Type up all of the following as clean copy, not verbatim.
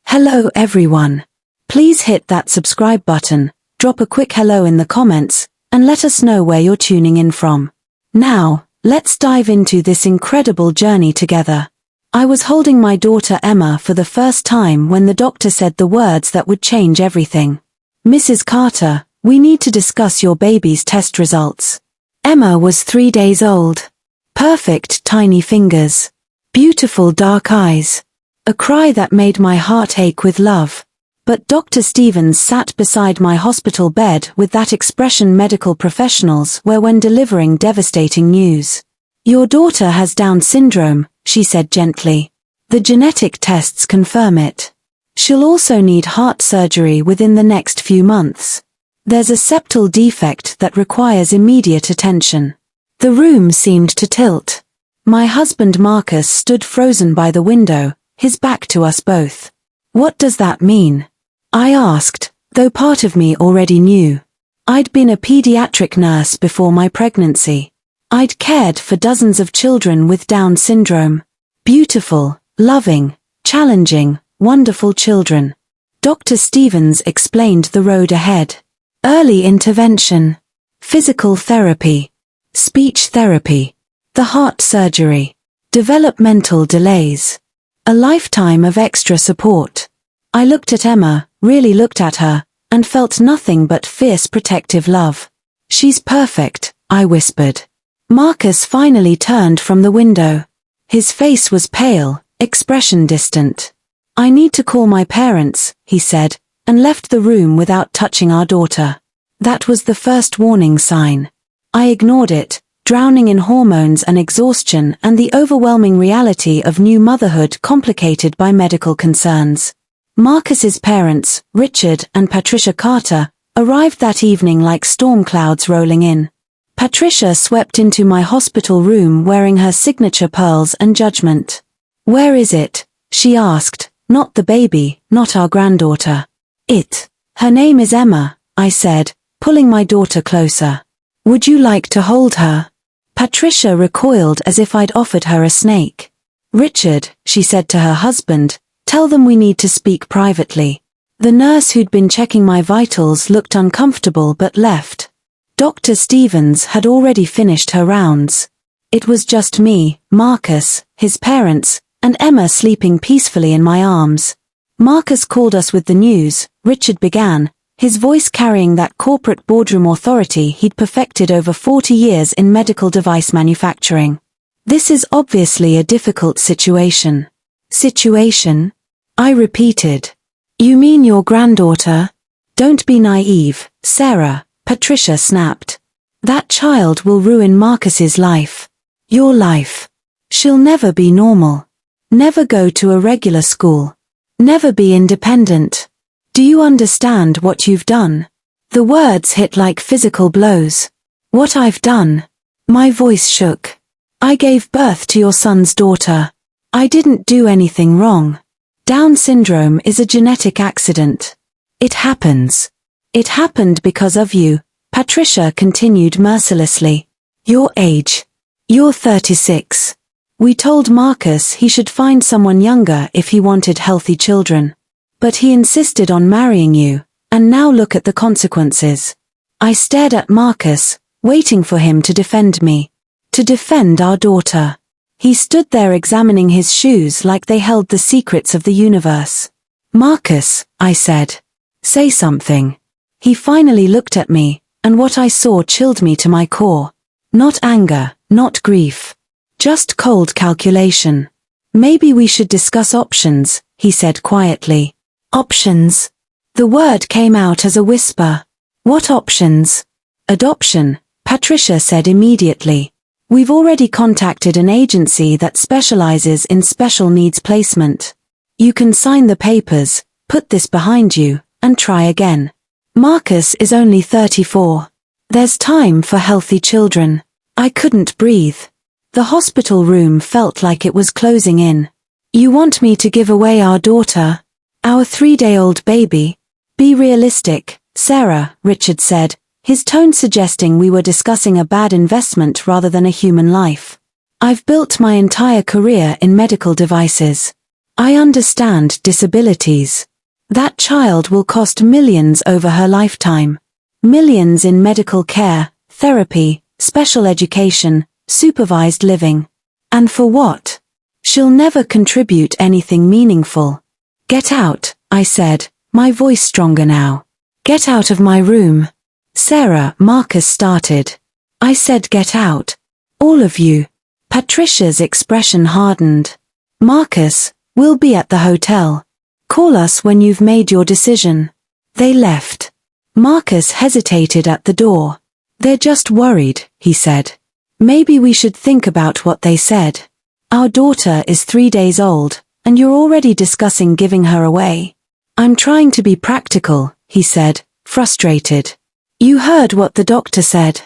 Hello everyone. Please hit that subscribe button, drop a quick hello in the comments, and let us know where you're tuning in from. Now, let's dive into this incredible journey together. I was holding my daughter Emma for the first time when the doctor said the words that would change everything. Mrs. Carter, we need to discuss your baby's test results. Emma was 3 days old. Perfect tiny fingers. Beautiful dark eyes. A cry that made my heart ache with love. But Dr. Stevens sat beside my hospital bed with that expression medical professionals wear when delivering devastating news. Your daughter has Down syndrome, she said gently. The genetic tests confirm it. She'll also need heart surgery within the next few months. There's a septal defect that requires immediate attention. The room seemed to tilt. My husband Marcus stood frozen by the window, his back to us both. What does that mean? I asked, though part of me already knew. I'd been a pediatric nurse before my pregnancy. I'd cared for dozens of children with Down syndrome. Beautiful, loving, challenging, wonderful children. Dr. Stevens explained the road ahead. Early intervention. Physical therapy. Speech therapy. The heart surgery. Developmental delays. A lifetime of extra support. I looked at Emma, really looked at her, and felt nothing but fierce protective love. She's perfect, I whispered. Marcus finally turned from the window. His face was pale, expression distant. I need to call my parents, he said, and left the room without touching our daughter. That was the first warning sign. I ignored it, drowning in hormones and exhaustion and the overwhelming reality of new motherhood complicated by medical concerns. Marcus's parents, Richard and Patricia Carter, arrived that evening like storm clouds rolling in. Patricia swept into my hospital room wearing her signature pearls and judgment. Where is it? She asked, not the baby, not our granddaughter. It. Her name is Emma, I said, pulling my daughter closer. Would you like to hold her? Patricia recoiled as if I'd offered her a snake. Richard, she said to her husband, tell them we need to speak privately. The nurse who'd been checking my vitals looked uncomfortable but left. Dr. Stevens had already finished her rounds. It was just me, Marcus, his parents, and Emma sleeping peacefully in my arms. Marcus called us with the news, Richard began, his voice carrying that corporate boardroom authority he'd perfected over 40 years in medical device manufacturing. This is obviously a difficult situation. Situation? I repeated. You mean your granddaughter? Don't be naive, Sarah, Patricia snapped. That child will ruin Marcus's life. Your life. She'll never be normal. Never go to a regular school. Never be independent. Do you understand what you've done? The words hit like physical blows. What I've done. My voice shook. I gave birth to your son's daughter. I didn't do anything wrong. Down syndrome is a genetic accident. It happens. It happened because of you, Patricia continued mercilessly. Your age. You're 36. We told Marcus he should find someone younger if he wanted healthy children. But he insisted on marrying you, and now look at the consequences. I stared at Marcus, waiting for him to defend me. To defend our daughter. He stood there examining his shoes like they held the secrets of the universe. Marcus, I said. Say something. He finally looked at me, and what I saw chilled me to my core. Not anger, not grief. Just cold calculation. Maybe we should discuss options, he said quietly. Options. The word came out as a whisper. What options? Adoption, Patricia said immediately. We've already contacted an agency that specializes in special needs placement. You can sign the papers, put this behind you, and try again. Marcus is only 34. There's time for healthy children. I couldn't breathe. The hospital room felt like it was closing in. You want me to give away our daughter? Our 3-day-old baby? Be realistic, Sarah, Richard said, his tone suggesting we were discussing a bad investment rather than a human life. I've built my entire career in medical devices. I understand disabilities. That child will cost millions over her lifetime. Millions in medical care, therapy, special education, supervised living. And for what? She'll never contribute anything meaningful. Get out, I said, my voice stronger now. Get out of my room. Sarah, Marcus started. I said get out. All of you. Patricia's expression hardened. Marcus, we'll be at the hotel. Call us when you've made your decision. They left. Marcus hesitated at the door. They're just worried, he said. Maybe we should think about what they said. Our daughter is 3 days old, and you're already discussing giving her away. I'm trying to be practical, he said, frustrated. You heard what the doctor said.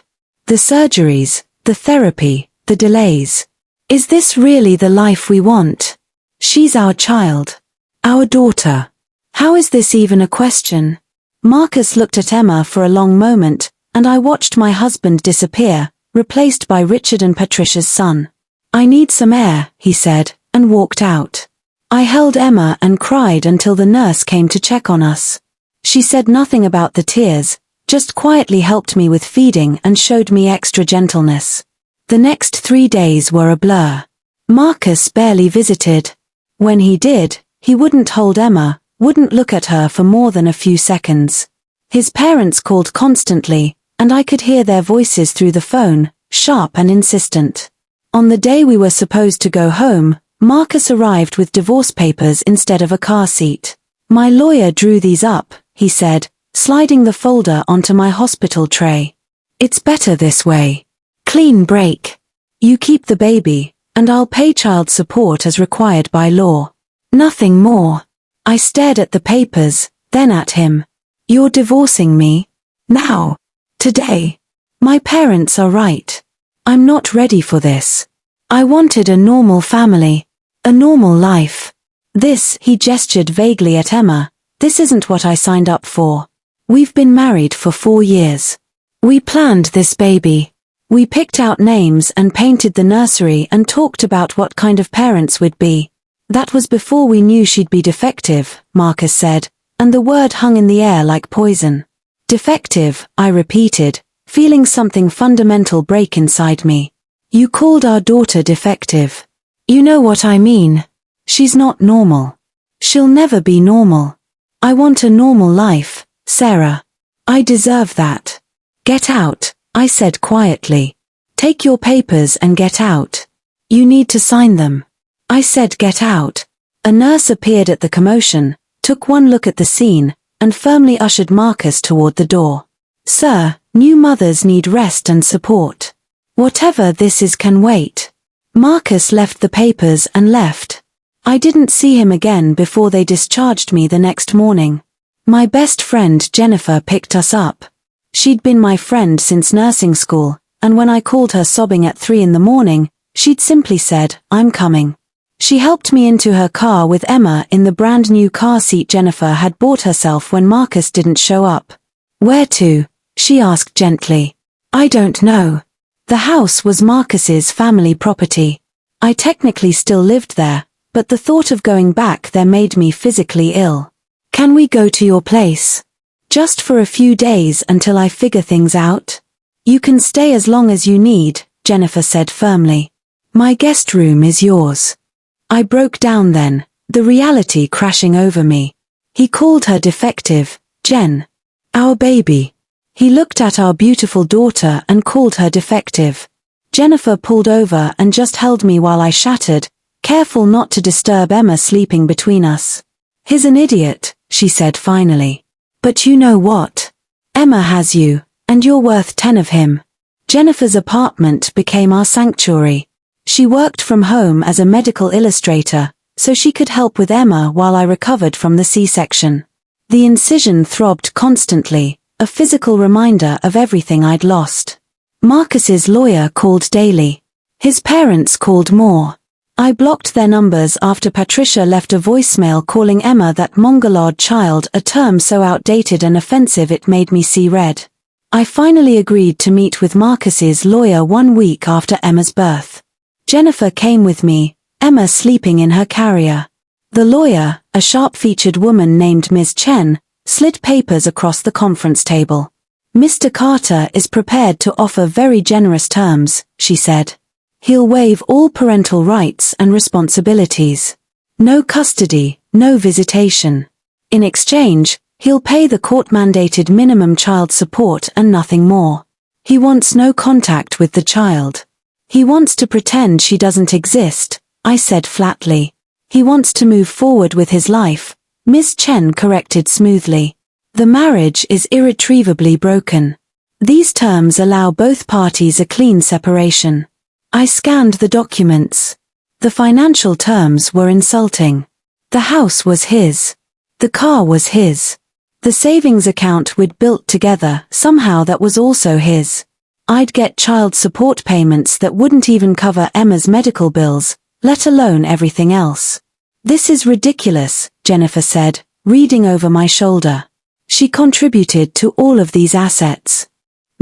The surgeries, the therapy, the delays. Is this really the life we want? She's our child. Our daughter. How is this even a question? Marcus looked at Emma for a long moment, and I watched my husband disappear, replaced by Richard and Patricia's son. I need some air, he said, and walked out. I held Emma and cried until the nurse came to check on us. She said nothing about the tears, just quietly helped me with feeding and showed me extra gentleness. The next 3 days were a blur. Marcus barely visited. When he did, he wouldn't hold Emma, wouldn't look at her for more than a few seconds. His parents called constantly, and I could hear their voices through the phone, sharp and insistent. On the day we were supposed to go home, Marcus arrived with divorce papers instead of a car seat. My lawyer drew these up, he said, sliding the folder onto my hospital tray. It's better this way. Clean break. You keep the baby, and I'll pay child support as required by law. Nothing more. I stared at the papers, then at him. You're divorcing me? Now? Today? My parents are right. I'm not ready for this. I wanted a normal family. A normal life. This, he gestured vaguely at Emma, this isn't what I signed up for. We've been married for 4 years. We planned this baby. We picked out names and painted the nursery and talked about what kind of parents we'd be. That was before we knew she'd be defective, Marcus said, and the word hung in the air like poison. Defective, I repeated, feeling something fundamental break inside me. You called our daughter defective. You know what I mean. She's not normal. She'll never be normal. I want a normal life, Sarah. I deserve that. Get out, I said quietly. Take your papers and get out. You need to sign them. I said get out. A nurse appeared at the commotion, took one look at the scene, and firmly ushered Marcus toward the door. Sir, new mothers need rest and support. Whatever this is can wait. Marcus left the papers and left. I didn't see him again before they discharged me the next morning. My best friend Jennifer picked us up. She'd been my friend since nursing school, and when I called her sobbing at 3 in the morning, she'd simply said, I'm coming. She helped me into her car with Emma in the brand new car seat Jennifer had bought herself when Marcus didn't show up. Where to? She asked gently. I don't know. The house was Marcus's family property. I technically still lived there, but the thought of going back there made me physically ill. Can we go to your place? Just for a few days until I figure things out? You can stay as long as you need, Jennifer said firmly. My guest room is yours. I broke down then, the reality crashing over me. He called her defective, Jen. Our baby. He looked at our beautiful daughter and called her defective. Jennifer pulled over and just held me while I shattered, careful not to disturb Emma sleeping between us. He's an idiot, she said finally. But you know what? Emma has you, and you're worth 10 of him. Jennifer's apartment became our sanctuary. She worked from home as a medical illustrator, so she could help with Emma while I recovered from the C-section. The incision throbbed constantly, a physical reminder of everything I'd lost. Marcus's lawyer called daily. His parents called more. I blocked their numbers after Patricia left a voicemail calling Emma that mongoloid child, a term so outdated and offensive it made me see red. I finally agreed to meet with Marcus's lawyer 1 week after Emma's birth. Jennifer came with me, Emma sleeping in her carrier. The lawyer, a sharp-featured woman named Ms. Chen, slid papers across the conference table. Mr. Carter is prepared to offer very generous terms, she said. He'll waive all parental rights and responsibilities. No custody, no visitation. In exchange, he'll pay the court-mandated minimum child support and nothing more. He wants no contact with the child. He wants to pretend she doesn't exist, I said flatly. He wants to move forward with his life, Ms. Chen corrected smoothly. The marriage is irretrievably broken. These terms allow both parties a clean separation. I scanned the documents. The financial terms were insulting. The house was his. The car was his. The savings account we'd built together, somehow that was also his. I'd get child support payments that wouldn't even cover Emma's medical bills, let alone everything else. This is ridiculous, Jennifer said, reading over my shoulder. She contributed to all of these assets.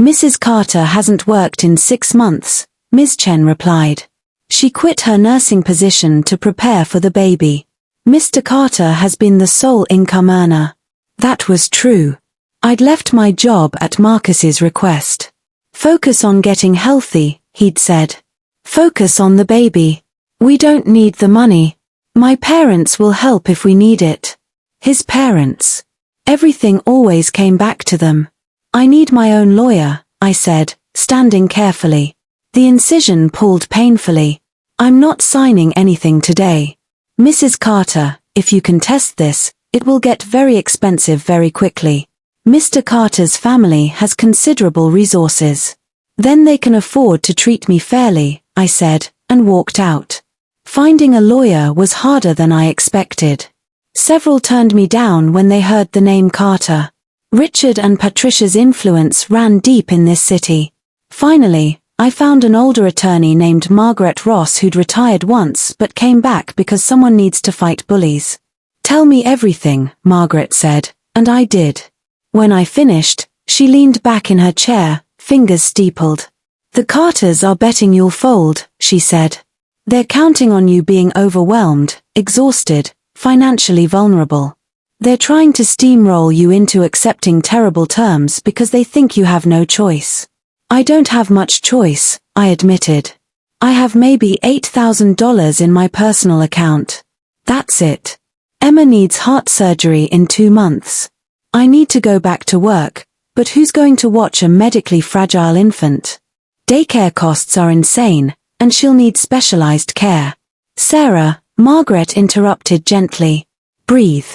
Mrs. Carter hasn't worked in 6 months, Ms. Chen replied. She quit her nursing position to prepare for the baby. Mr. Carter has been the sole income earner. That was true. I'd left my job at Marcus's request. Focus on getting healthy, he'd said. Focus on the baby. We don't need the money. My parents will help if we need it. His parents. Everything always came back to them. I need my own lawyer, I said, standing carefully. The incision pulled painfully. I'm not signing anything today. Mrs. Carter, if you can test this, it will get very expensive very quickly. Mr. Carter's family has considerable resources. Then they can afford to treat me fairly, I said, and walked out. Finding a lawyer was harder than I expected. Several turned me down when they heard the name Carter. Richard and Patricia's influence ran deep in this city. Finally, I found an older attorney named Margaret Ross who'd retired once but came back because someone needs to fight bullies. Tell me everything, Margaret said, and I did. When I finished, she leaned back in her chair, fingers steepled. The Carters are betting you'll fold, she said. They're counting on you being overwhelmed, exhausted, financially vulnerable. They're trying to steamroll you into accepting terrible terms because they think you have no choice. I don't have much choice, I admitted. I have maybe $8,000 in my personal account. That's it. Emma needs heart surgery in 2 months. I need to go back to work, but who's going to watch a medically fragile infant? Daycare costs are insane, and she'll need specialized care. Sarah, Margaret interrupted gently. Breathe.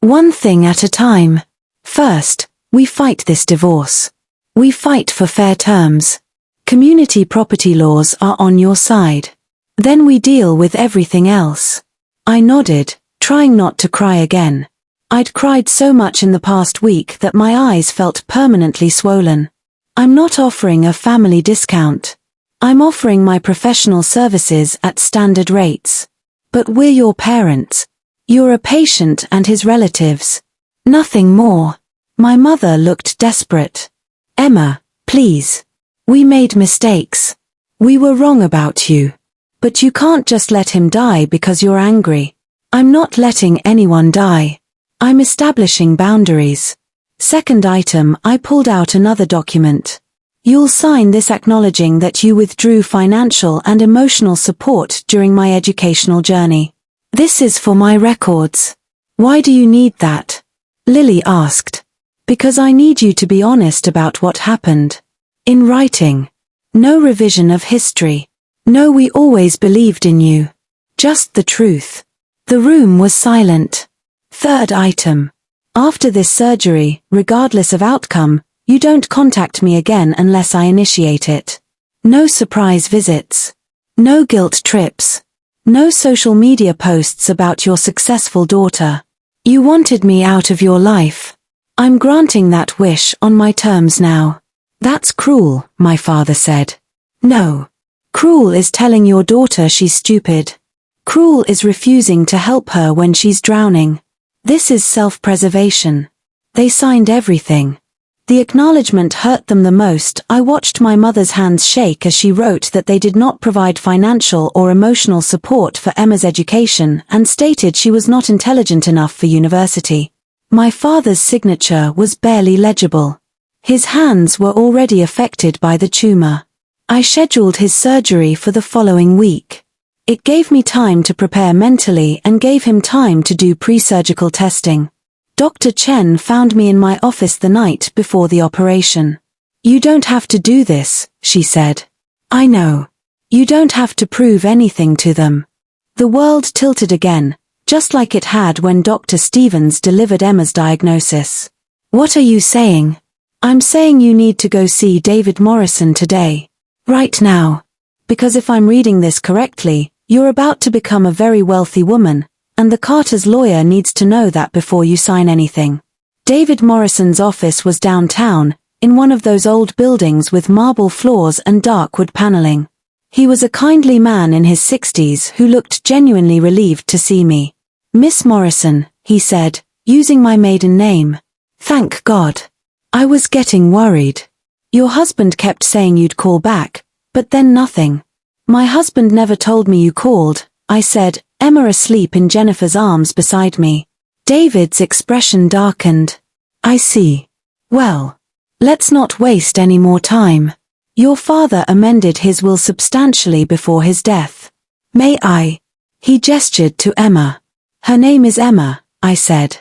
One thing at a time. First, we fight this divorce. We fight for fair terms. Community property laws are on your side. Then we deal with everything else. I nodded, trying not to cry again. I'd cried so much in the past week that my eyes felt permanently swollen. I'm not offering a family discount. I'm offering my professional services at standard rates. But we're your parents. You're a patient and his relatives. Nothing more. My mother looked desperate. Emma, please. We made mistakes. We were wrong about you. But you can't just let him die because you're angry. I'm not letting anyone die. I'm establishing boundaries. Second item, I pulled out another document. You'll sign this acknowledging that you withdrew financial and emotional support during my educational journey. This is for my records. Why do you need that? Lily asked. Because I need you to be honest about what happened. In writing. No revision of history. No, we always believed in you. Just the truth. The room was silent. Third item. After this surgery, regardless of outcome, you don't contact me again unless I initiate it. No surprise visits. No guilt trips. No social media posts about your successful daughter. You wanted me out of your life. I'm granting that wish on my terms now. That's cruel, my father said. No. Cruel is telling your daughter she's stupid. Cruel is refusing to help her when she's drowning. This is self-preservation. They signed everything. The acknowledgement hurt them the most. I watched my mother's hands shake as she wrote that they did not provide financial or emotional support for Emma's education and stated she was not intelligent enough for university. My father's signature was barely legible. His hands were already affected by the tumor. I scheduled his surgery for the following week. It gave me time to prepare mentally and gave him time to do pre-surgical testing. Dr. Chen found me in my office the night before the operation. "You don't have to do this," she said. "I know. You don't have to prove anything to them." The world tilted again, just like it had when Dr. Stevens delivered Emma's diagnosis. "What are you saying?" "I'm saying you need to go see David Morrison today. Right now. Because if I'm reading this correctly, you're about to become a very wealthy woman, and the Carter's lawyer needs to know that before you sign anything." David Morrison's office was downtown, in one of those old buildings with marble floors and dark wood paneling. He was a kindly man in his 60s who looked genuinely relieved to see me. "Miss Morrison," he said, using my maiden name. "Thank God. I was getting worried. Your husband kept saying you'd call back, but then nothing." "My husband never told me you called," I said, Emma asleep in Jennifer's arms beside me. David's expression darkened. "I see. Well, let's not waste any more time. Your father amended his will substantially before his death. May I?" He gestured to Emma. "Her name is Emma," I said.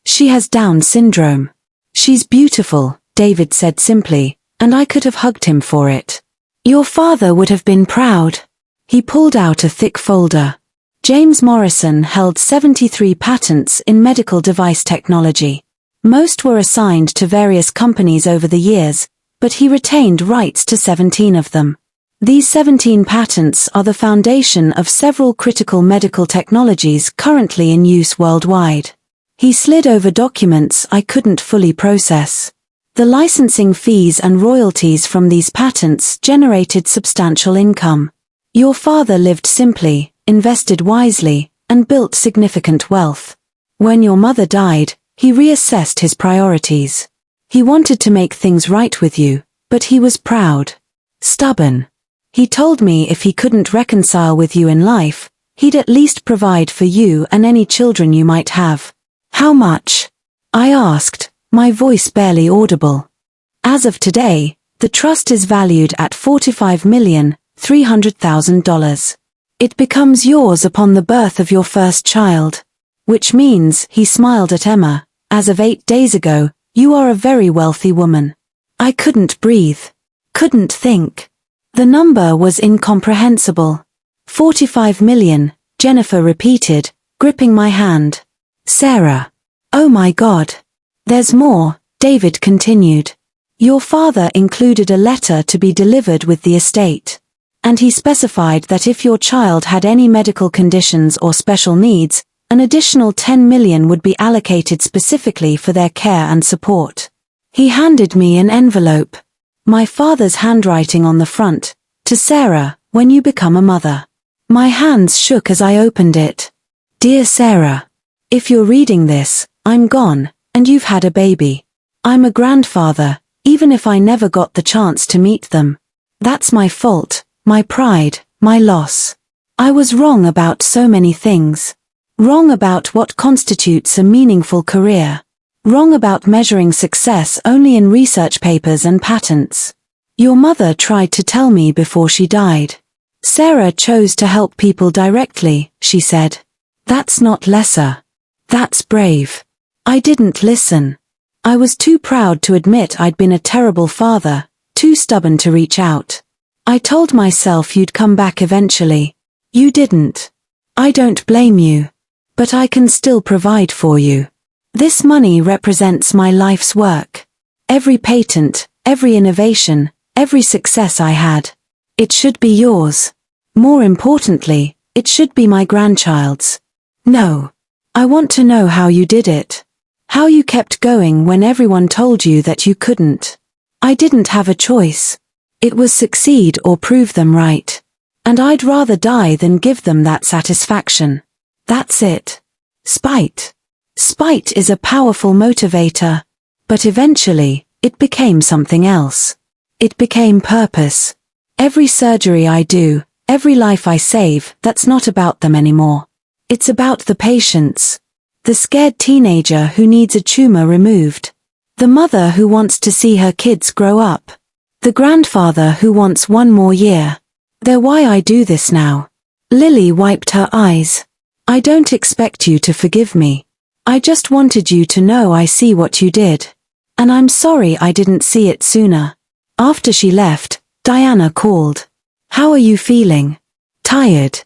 "She has Down syndrome." "She's beautiful," David said simply, and I could have hugged him for it. "Your father would have been proud." He pulled out a thick folder. James Morrison held 73 patents in medical device technology. Most were assigned to various companies over the years, but he retained rights to 17 of them. These 17 patents are the foundation of several critical medical technologies currently in use worldwide. He slid over documents I couldn't fully process. The licensing fees and royalties from these patents generated substantial income. Your father lived simply, invested wisely, and built significant wealth. When your mother died, he reassessed his priorities. He wanted to make things right with you, but he was proud. Stubborn. He told me if he couldn't reconcile with you in life, he'd at least provide for you and any children you might have. "How much?" I asked, my voice barely audible. "As of today, the trust is valued at $45,300,000. It becomes yours upon the birth of your first child. Which means," he smiled at Emma, "as of 8 days ago, you are a very wealthy woman." I couldn't breathe. Couldn't think. The number was incomprehensible. 45 million, Jennifer repeated, gripping my hand. "Sarah. Oh my God. There's more," David continued. "Your father included a letter to be delivered with the estate. And he specified that if your child had any medical conditions or special needs, an additional 10 million would be allocated specifically for their care and support." He handed me an envelope. My father's handwriting on the front, "To Sarah, when you become a mother." My hands shook as I opened it. "Dear Sarah, if you're reading this, I'm gone, and you've had a baby. I'm a grandfather, even if I never got the chance to meet them. That's my fault. My pride, my loss. I was wrong about so many things. Wrong about what constitutes a meaningful career. Wrong about measuring success only in research papers and patents. Your mother tried to tell me before she died. Sarah chose to help people directly," she said. "That's not lesser. That's brave." I didn't listen. I was too proud to admit I'd been a terrible father, too stubborn to reach out. I told myself you'd come back eventually. You didn't. I don't blame you. But I can still provide for you. This money represents my life's work. Every patent, every innovation, every success I had. It should be yours. More importantly, it should be my grandchild's. No. I want to know how you did it. How you kept going when everyone told you that you couldn't. I didn't have a choice. It was succeed or prove them right. And I'd rather die than give them that satisfaction. That's it. Spite. Spite is a powerful motivator. But eventually, It became something else. It became purpose. Every surgery I do, every life I save, that's not about them anymore. It's about the patients. The scared teenager who needs a tumor removed. The mother who wants to see her kids grow up. The grandfather who wants one more year. They're why I do this now. Lily wiped her eyes. I don't expect you to forgive me. I just wanted you to know I see what you did. And I'm sorry I didn't see it sooner. After she left, Diana called. How are you feeling? Tired.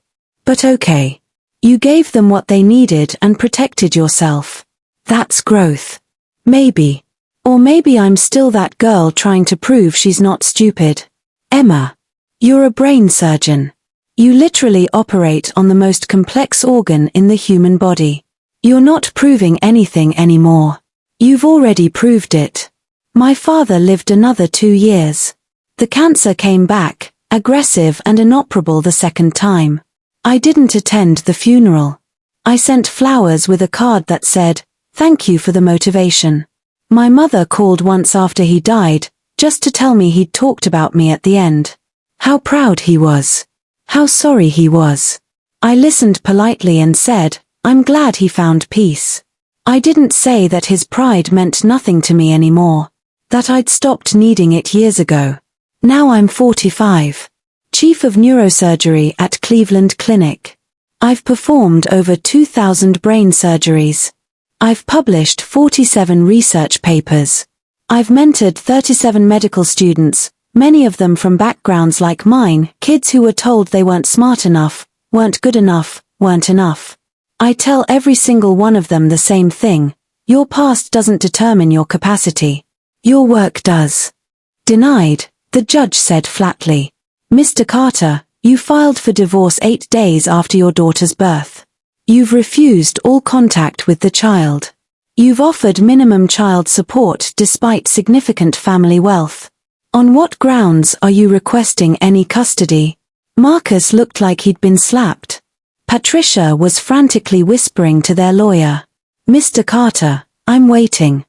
But okay. You gave them what they needed and protected yourself. That's growth. Maybe. Or maybe I'm still that girl trying to prove she's not stupid. Emma. You're a brain surgeon. You literally operate on the most complex organ in the human body. You're not proving anything anymore. You've already proved it. My father lived another 2 years. The cancer came back, aggressive and inoperable the second time. I didn't attend the funeral. I sent flowers with a card that said, "Thank you for the motivation." My mother called once after he died, just to tell me he'd talked about me at the end. How proud he was. How sorry he was. I listened politely and said, I'm glad he found peace. I didn't say that his pride meant nothing to me anymore. That I'd stopped needing it years ago. Now I'm 45. Chief of Neurosurgery at Cleveland Clinic. I've performed over 2,000 brain surgeries. I've published 47 research papers. I've mentored 37 medical students, many of them from backgrounds like mine, kids who were told they weren't smart enough, weren't good enough, weren't enough. I tell every single one of them the same thing. Your past doesn't determine your capacity. Your work does. Denied, the judge said flatly. Mr. Carter, you filed for divorce 8 days after your daughter's birth. You've refused all contact with the child. You've offered minimum child support despite significant family wealth. On what grounds are you requesting any custody? Marcus looked like he'd been slapped. Patricia was frantically whispering to their lawyer. Mr. Carter, I'm waiting.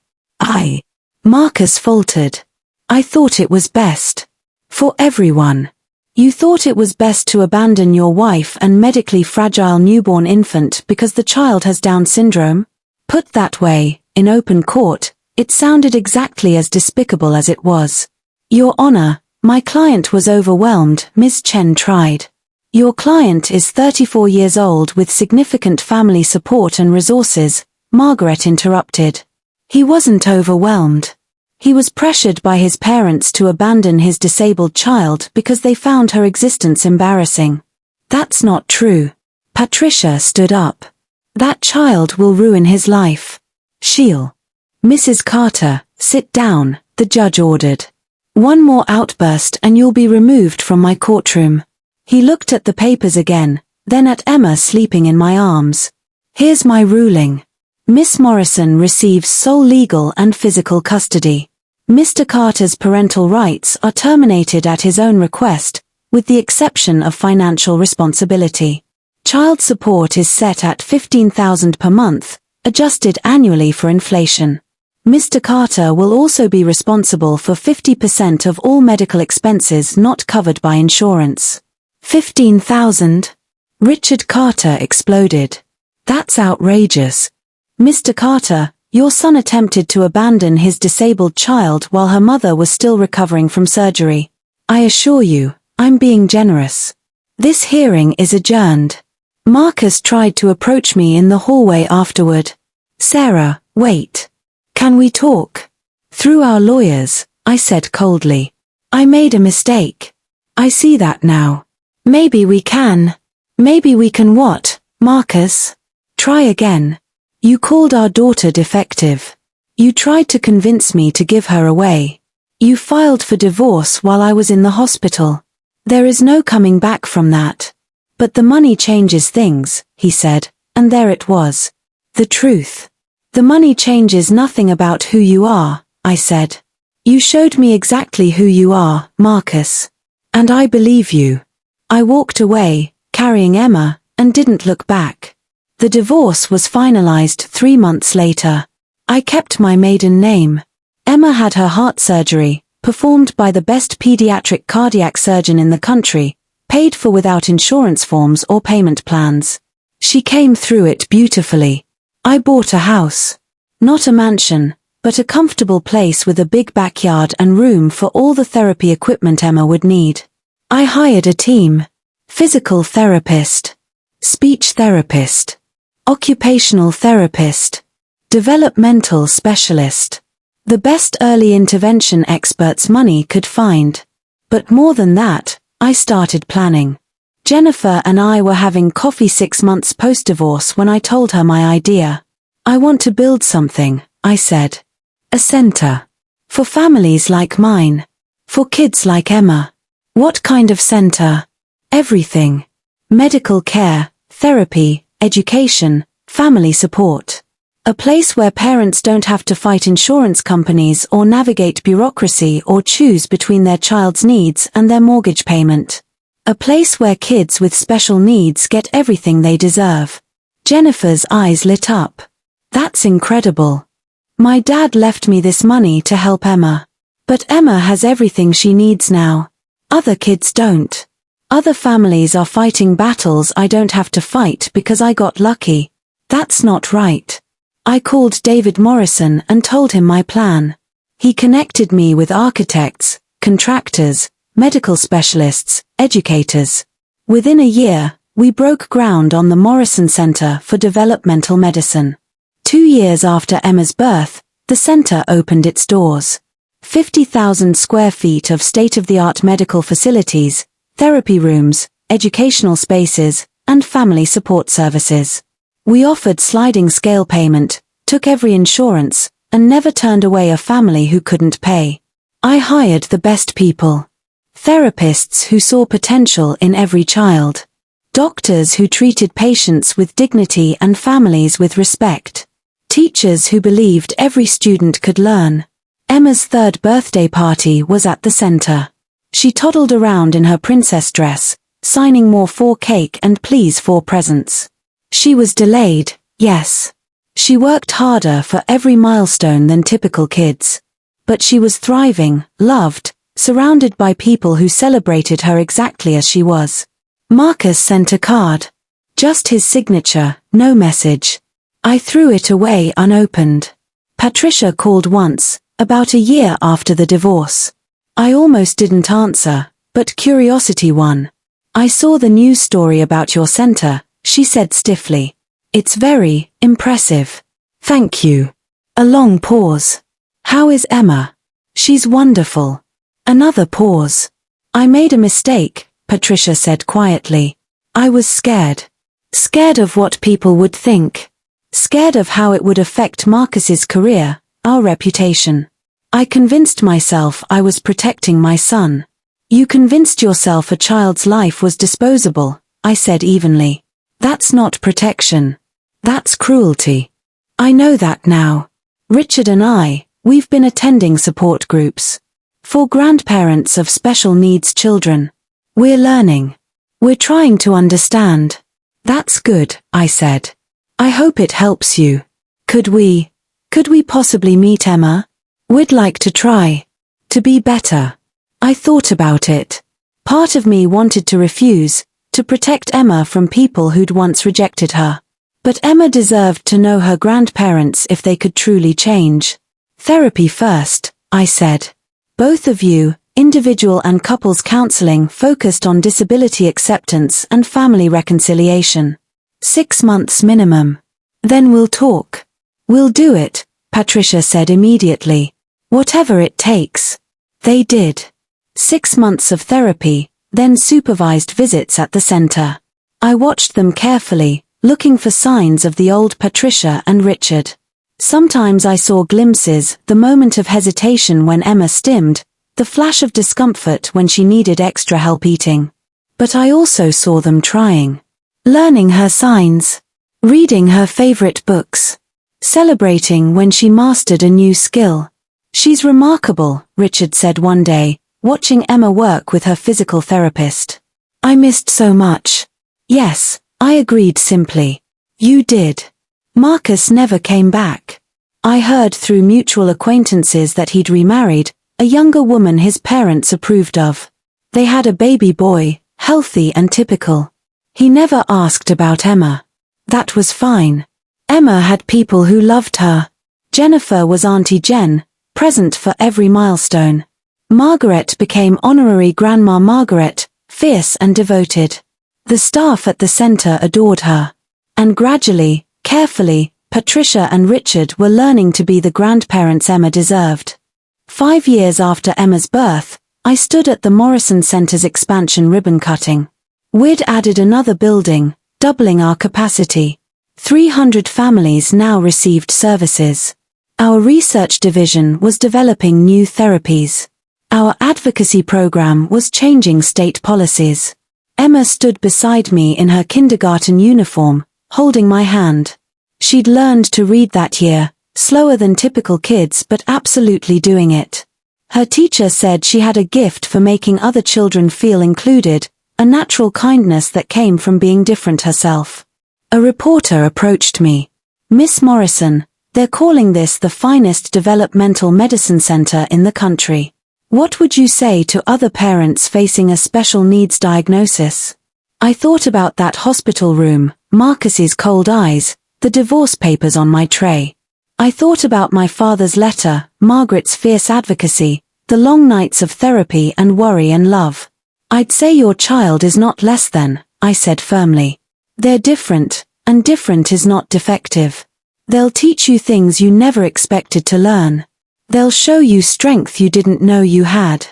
Marcus faltered. I thought it was best. For everyone. You thought it was best to abandon your wife and medically fragile newborn infant because the child has Down syndrome? Put that way, in open court, it sounded exactly as despicable as it was. Your Honor, my client was overwhelmed, Ms. Chen tried. Your client is 34 years old with significant family support and resources, Margaret interrupted. He wasn't overwhelmed. He was pressured by his parents to abandon his disabled child because they found her existence embarrassing. That's not true. Patricia stood up. That child will ruin his life. She'll. Mrs. Carter, sit down, the judge ordered. One more outburst and you'll be removed from my courtroom. He looked at the papers again, then at Emma sleeping in my arms. Here's my ruling. Miss Morrison receives sole legal and physical custody. Mr. Carter's parental rights are terminated at his own request, with the exception of financial responsibility. Child support is set at $15,000 per month, adjusted annually for inflation. Mr. Carter will also be responsible for 50% of all medical expenses not covered by insurance. $15,000? Richard Carter exploded. That's outrageous. Mr. Carter, your son attempted to abandon his disabled child while her mother was still recovering from surgery. I assure you, I'm being generous. This hearing is adjourned. Marcus tried to approach me in the hallway afterward. Sarah, wait. Can we talk? Through our lawyers, I said coldly. I made a mistake. I see that now. Maybe we can. Maybe we can what, Marcus? Try again. You called our daughter defective. You tried to convince me to give her away. You filed for divorce while I was in the hospital. There is no coming back from that. But the money changes things, he said, and there it was. The truth. The money changes nothing about who you are, I said. You showed me exactly who you are, Marcus. And I believe you. I walked away, carrying Emma, and didn't look back. The divorce was finalized 3 months later. I kept my maiden name. Emma had her heart surgery, performed by the best pediatric cardiac surgeon in the country, paid for without insurance forms or payment plans. She came through it beautifully. I bought a house. Not a mansion, but a comfortable place with a big backyard and room for all the therapy equipment Emma would need. I hired a team. Physical therapist, speech therapist, occupational therapist, developmental specialist. The best early intervention experts money could find. But more than that, I started planning. Jennifer and I were having coffee 6 months post-divorce when I told her my idea. I want to build something, I said. A center. For families like mine. For kids like Emma. What kind of center? Everything. Medical care, therapy, education, family support. A place where parents don't have to fight insurance companies or navigate bureaucracy or choose between their child's needs and their mortgage payment. A place where kids with special needs get everything they deserve. Jennifer's eyes lit up. That's incredible. My dad left me this money to help Emma. But Emma has everything she needs now. Other kids don't. Other families are fighting battles I don't have to fight because I got lucky. That's not right. I called David Morrison and told him my plan. He connected me with architects, contractors, medical specialists, educators. Within a year, we broke ground on the Morrison Center for Developmental Medicine. 2 years after Emma's birth, the center opened its doors. 50,000 square feet of state-of-the-art medical facilities, therapy rooms, educational spaces, and family support services. We offered sliding scale payment, took every insurance, and never turned away a family who couldn't pay. I hired the best people. Therapists who saw potential in every child. Doctors who treated patients with dignity and families with respect. Teachers who believed every student could learn. Emma's 3rd birthday party was at the center. She toddled around in her princess dress, signing more for cake and please for presents. She was delayed, yes. She worked harder for every milestone than typical kids. But she was thriving, loved, surrounded by people who celebrated her exactly as she was. Marcus sent a card. Just his signature, no message. I threw it away unopened. Patricia called once, about a year after the divorce. I almost didn't answer, but curiosity won. I saw the news story about your center, she said stiffly. It's very impressive. Thank you. A long pause. How is Emma? She's wonderful. Another pause. I made a mistake, Patricia said quietly. I was scared. Scared of what people would think. Scared of how it would affect Marcus's career, our reputation. I convinced myself I was protecting my son. You convinced yourself a child's life was disposable, I said evenly. That's not protection. That's cruelty. I know that now. Richard and I, we've been attending support groups. For grandparents of special needs children. We're learning. We're trying to understand. That's good, I said. I hope it helps you. Could we possibly meet Emma? We'd like to try. To be better. I thought about it. Part of me wanted to refuse, to protect Emma from people who'd once rejected her. But Emma deserved to know her grandparents if they could truly change. Therapy first, I said. Both of you, individual and couples counseling focused on disability acceptance and family reconciliation. 6 months minimum. Then we'll talk. We'll do it, Patricia said immediately. Whatever it takes. They did. 6 months of therapy, then supervised visits at the center. I watched them carefully, looking for signs of the old Patricia and Richard. Sometimes I saw glimpses, the moment of hesitation when Emma stimmed, the flash of discomfort when she needed extra help eating. But I also saw them trying. Learning her signs. Reading her favorite books. Celebrating when she mastered a new skill. She's remarkable, Richard said one day, watching Emma work with her physical therapist. I missed so much. Yes, I agreed simply. You did. Marcus never came back. I heard through mutual acquaintances that he'd remarried a younger woman his parents approved of. They had a baby boy, healthy and typical. He never asked about Emma. That was fine. Emma had people who loved her. Jennifer was Auntie Jen, present for every milestone. Margaret became honorary Grandma Margaret, fierce and devoted. The staff at the center adored her. And gradually, carefully, Patricia and Richard were learning to be the grandparents Emma deserved. 5 years after Emma's birth, I stood at the Morrison Center's expansion ribbon cutting. We'd added another building, doubling our capacity. 300 families now received services. Our research division was developing new therapies. Our advocacy program was changing state policies. Emma stood beside me in her kindergarten uniform, holding my hand. She'd learned to read that year, slower than typical kids but absolutely doing it. Her teacher said she had a gift for making other children feel included, a natural kindness that came from being different herself. A reporter approached me. "Miss Morrison, they're calling this the finest developmental medicine center in the country. What would you say to other parents facing a special needs diagnosis?" I thought about that hospital room, Marcus's cold eyes, the divorce papers on my tray. I thought about my father's letter, Margaret's fierce advocacy, the long nights of therapy and worry and love. "I'd say your child is not less than," I said firmly. "They're different, and different is not defective. They'll teach you things you never expected to learn. They'll show you strength you didn't know you had.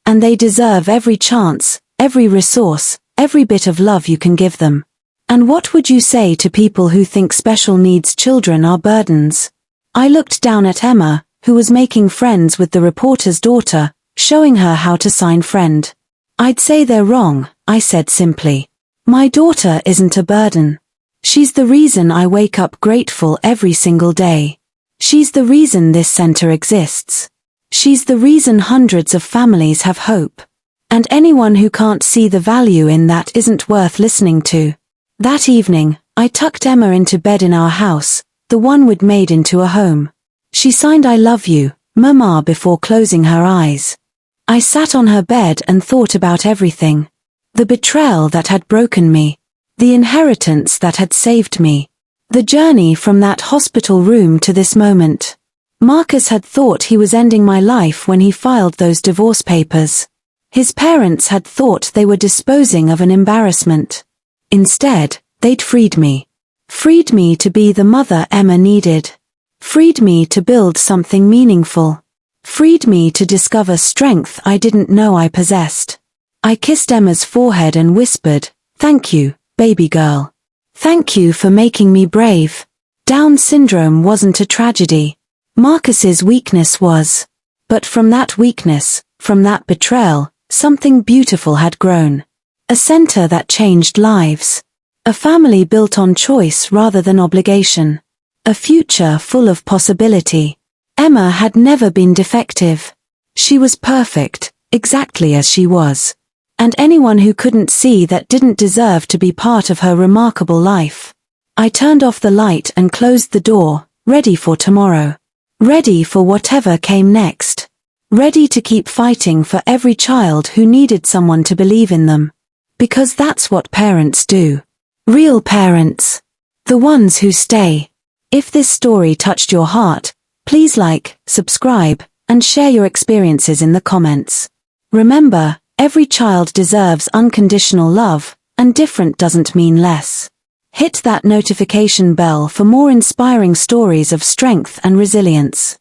And they deserve every chance, every resource, every bit of love you can give them." And what would you say to people who think special needs children are burdens? I looked down at Emma, who was making friends with the reporter's daughter, showing her how to sign friend. "I'd say they're wrong," I said simply. "My daughter isn't a burden. She's the reason I wake up grateful every single day. She's the reason this center exists. She's the reason hundreds of families have hope. And anyone who can't see the value in that isn't worth listening to." That evening, I tucked Emma into bed in our house, the one we'd made into a home. She signed "I love you, Mama" before closing her eyes. I sat on her bed and thought about everything. The betrayal that had broken me. The inheritance that had saved me. The journey from that hospital room to this moment. Marcus had thought he was ending my life when he filed those divorce papers. His parents had thought they were disposing of an embarrassment. Instead, they'd freed me. Freed me to be the mother Emma needed. Freed me to build something meaningful. Freed me to discover strength I didn't know I possessed. I kissed Emma's forehead and whispered, "Thank you, baby girl. Thank you for making me brave." Down syndrome wasn't a tragedy. Marcus's weakness was. But from that weakness, from that betrayal, something beautiful had grown. A center that changed lives. A family built on choice rather than obligation. A future full of possibility. Emma had never been defective. She was perfect, exactly as she was. And anyone who couldn't see that didn't deserve to be part of her remarkable life. I turned off the light and closed the door, ready for tomorrow. Ready for whatever came next. Ready to keep fighting for every child who needed someone to believe in them. Because that's what parents do. Real parents. The ones who stay. If this story touched your heart, please like, subscribe, and share your experiences in the comments. Remember, every child deserves unconditional love, and different doesn't mean less. Hit that notification bell for more inspiring stories of strength and resilience.